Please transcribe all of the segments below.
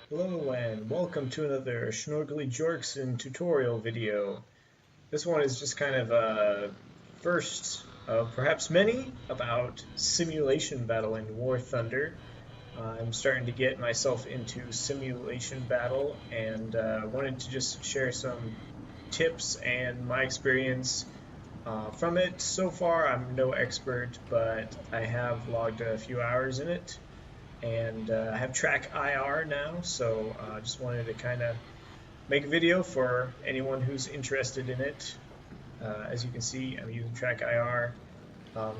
Hello and welcome to another Schnorgly Jorkson tutorial video. This one is just kind of a first of perhaps many about simulation battle in War Thunder. I'm starting to get myself into simulation battle and wanted to just share some tips and my experience from it. So far, I'm no expert, but I have logged a few hours in it and I have Track IR now, so I just wanted to kind of make a video for anyone who's interested in it. As you can see, I'm using Track IR,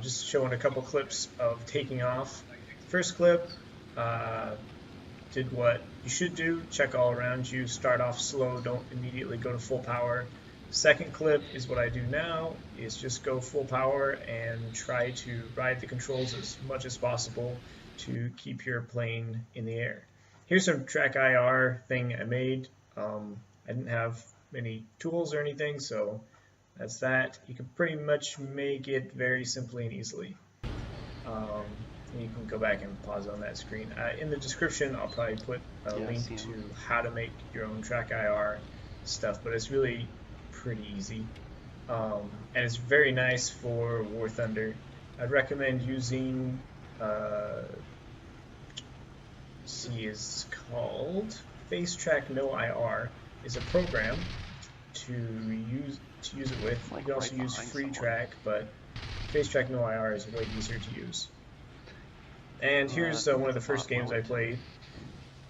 just showing a couple clips of taking off. First clip did what you should do, check all around you, start off slow, don't immediately go to full power. Second clip is what I do now, is just go full power and try to ride the controls as much as possible to keep your plane in the air. Here's some Track IR thing I made. I didn't have many tools or anything, so that's that. You can pretty much make it very simply and easily. You can go back and pause on that screen. In the description, I'll probably put a link to how to make your own Track IR stuff, but it's really pretty easy. And it's very nice for War Thunder. I'd recommend using is called FaceTrack No IR. Is a program to use it with. You can also use FreeTrack, but FaceTrack No IR is way easier to use. And here's one of the first games I played,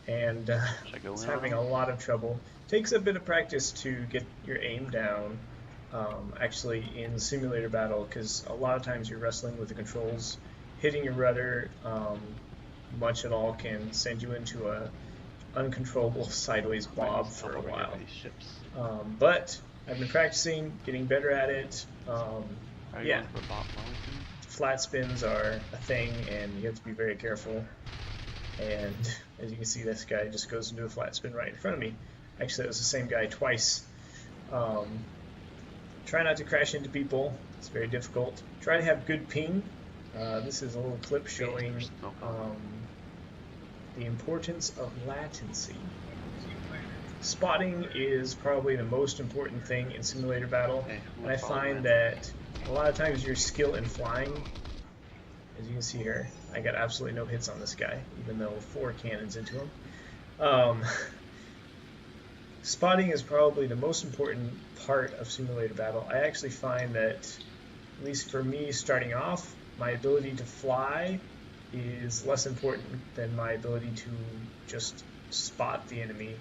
and it's having a lot of trouble. Takes a bit of practice to get your aim down, actually in simulator battle, because a lot of times you're wrestling with the controls. Hitting your rudder much at all can send you into a uncontrollable sideways bob for a while. But I've been practicing, getting better at it. Yeah, flat spins are a thing, and you have to be very careful. And as you can see, this guy just goes into a flat spin right in front of me. Actually, it was the same guy twice. Try not to crash into people. It's very difficult. Try to have good ping. This is a little clip showing the importance of latency. Spotting is probably the most important thing in simulator battle, and I find that a lot of times your skill in flying, as you can see here, I got absolutely no hits on this guy, even though 4 cannons into him. Spotting is probably the most important part of simulator battle. I actually find that, at least for me starting off, my ability to fly is less important than my ability to just spot the enemy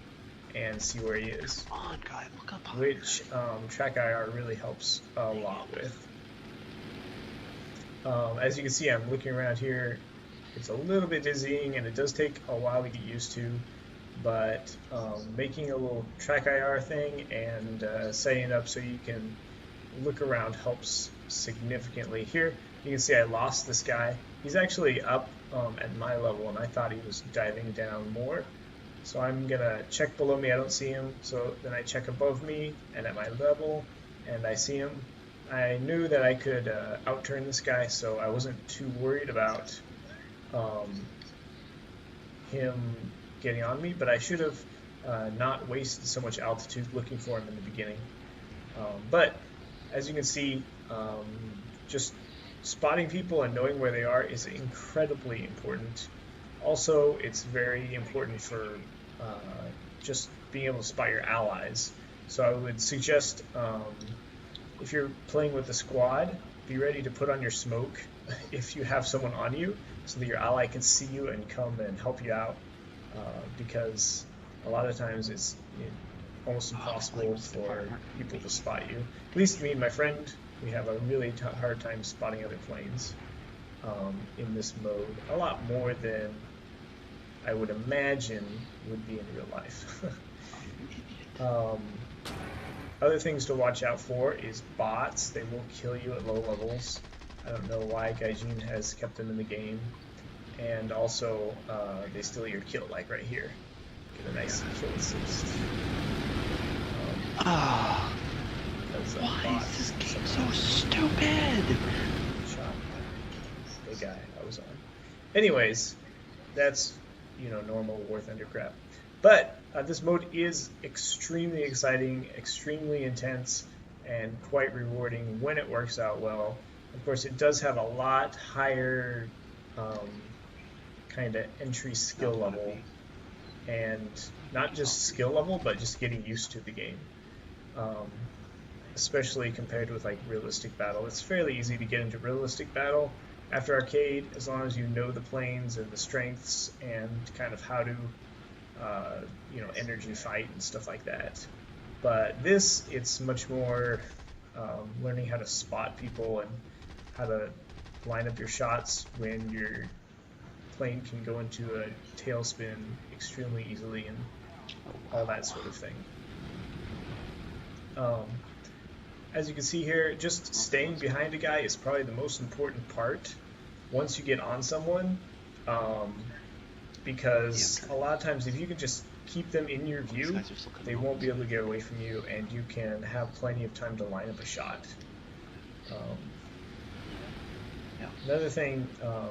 and see where he is. Come on, guy, look up. Which Track IR really helps a lot with. As you can see, I'm looking around here. It's a little bit dizzying, and it does take a while to get used to. But making a little Track IR thing and setting it up so you can look around helps significantly. Here you can see I lost this guy. He's actually up at my level, and I thought he was diving down more. So I'm gonna check below me, I don't see him, so then I check above me and at my level, and I see him. I knew that I could outturn this guy, so I wasn't too worried about him getting on me, but I should have not wasted so much altitude looking for him in the beginning. But as you can see, just spotting people and knowing where they are is incredibly important. Also, it's very important for just being able to spot your allies. So I would suggest, if you're playing with a squad, be ready to put on your smoke if you have someone on you, so that your ally can see you and come and help you out, because a lot of times it's almost impossible for people to spot you. At least me and my friend, we have a really hard time spotting other planes in this mode, a lot more than I would imagine would be in real life. Other things to watch out for is bots. They will kill you at low levels. I don't know why Gaijin has kept them in the game. And also, they steal your kill, like right here. Get a nice kill assist. Why is this game so stupid? Shot the guy I was on. Anyways, that's normal War Thunder crap. But this mode is extremely exciting, extremely intense, and quite rewarding when it works out well. Of course, it does have a lot higher kind of entry skill level, and not just skill level, but just getting used to the game. Especially compared with like realistic battle. It's fairly easy to get into realistic battle after arcade, as long as you know the planes and the strengths and kind of how to energy fight and stuff like that. But this, it's much more learning how to spot people and how to line up your shots when your plane can go into a tailspin extremely easily and all that sort of thing. As you can see here, just staying behind a guy is probably the most important part once you get on someone, because a lot of times if you can just keep them in your view, they won't be able to get away from you, and you can have plenty of time to line up a shot. Another thing, a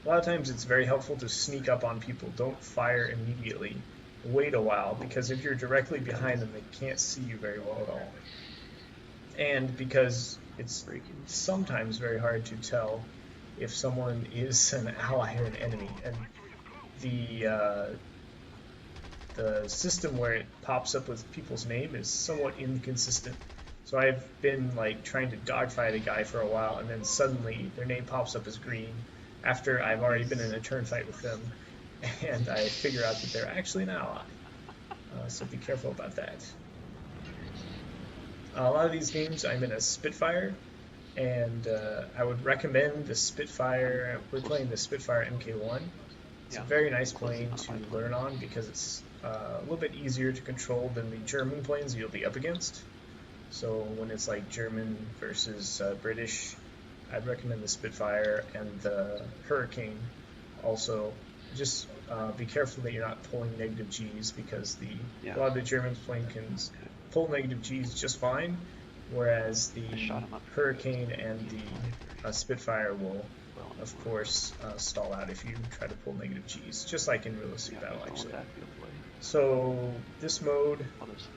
lot of times it's very helpful to sneak up on people. Don't fire immediately. Wait a while, because if you're directly behind them, they can't see you very well at all. And because it's sometimes very hard to tell if someone is an ally or an enemy. And the system where it pops up with people's name is somewhat inconsistent. So I've been like trying to dogfight a guy for a while, and then suddenly their name pops up as green after I've already been in a turn fight with them, and I figure out that they're actually an ally. So be careful about that. A lot of these games I'm in a Spitfire, and I would recommend the Spitfire. We're playing the Spitfire Mk1. It's a very nice plane to learn on because it's a little bit easier to control than the German planes you'll be up against. So when it's like German versus British, I'd recommend the Spitfire and the Hurricane. Also, just be careful that you're not pulling negative Gs, because a lot of the German plane can pull negative Gs just fine, whereas the Hurricane and the Spitfire will, of course, stall out if you try to pull negative Gs, just like in realistic battle, actually. So this mode,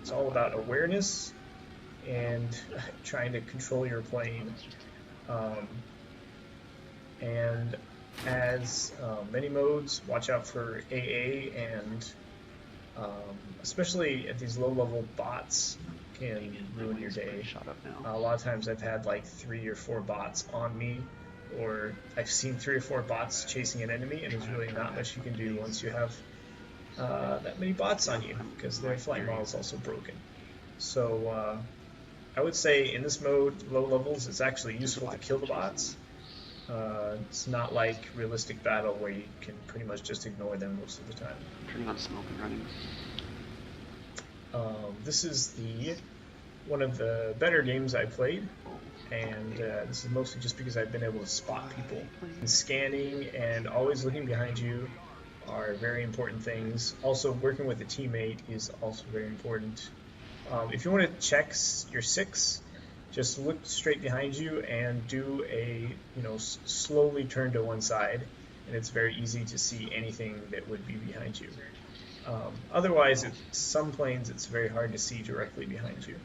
it's all about awareness and trying to control your plane. And as many modes, watch out for AA, and especially at these low-level bots can ruin your day. A lot of times I've had like 3 or 4 bots on me, or I've seen 3 or 4 bots chasing an enemy, and there's really not much you can do once you have that many bots on you, because their flight model is also broken. So I would say in this mode, low levels, it's actually useful to kill the bots. It's not like realistic battle where you can pretty much just ignore them most of the time. Turning on smoke and running. This is one of the better games I played, and this is mostly just because I've been able to spot people. And scanning and always looking behind you are very important things. Also, working with a teammate is also very important. If you want to check your 6, just look straight behind you and do a, slowly turn to one side, and it's very easy to see anything that would be behind you. Otherwise, some planes it's very hard to see directly behind you.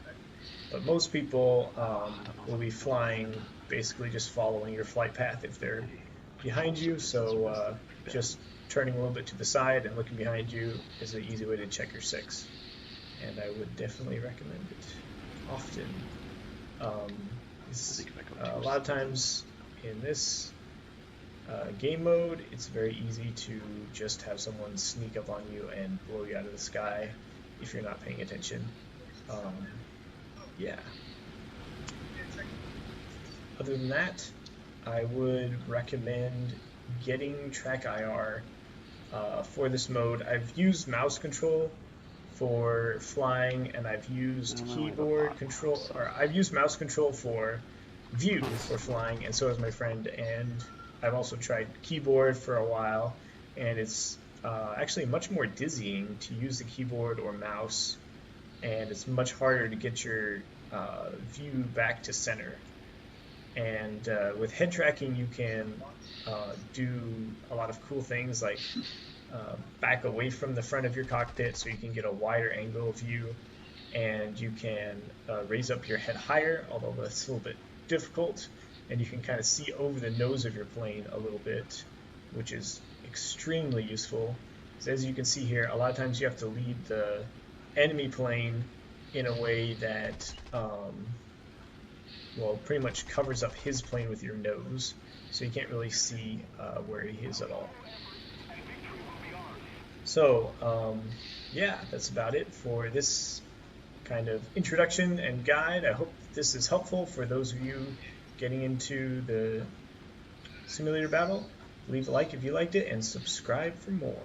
But most people will be flying, basically just following your flight path if they're behind you, so just turning a little bit to the side and looking behind you is an easy way to check your 6. And I would definitely recommend it often. A lot of times in this game mode, it's very easy to just have someone sneak up on you and blow you out of the sky if you're not paying attention. Yeah. Other than that, I would recommend getting Track IR for this mode. I've used mouse control for flying, and I've used keyboard control, or I've used mouse control for view for flying, and so has my friend. And I've also tried keyboard for a while, and it's actually much more dizzying to use the keyboard or mouse, and it's much harder to get your view back to center. And with head tracking, you can do a lot of cool things like back away from the front of your cockpit so you can get a wider angle view, and you can raise up your head higher, although that's a little bit difficult, and you can kind of see over the nose of your plane a little bit, which is extremely useful. So as you can see here, a lot of times you have to lead the enemy plane in a way that well, pretty much covers up his plane with your nose, so you can't really see where he is at all. So yeah, that's about it for this kind of introduction and guide. I hope this is helpful for those of you getting into the simulator battle. Leave a like if you liked it, and subscribe for more.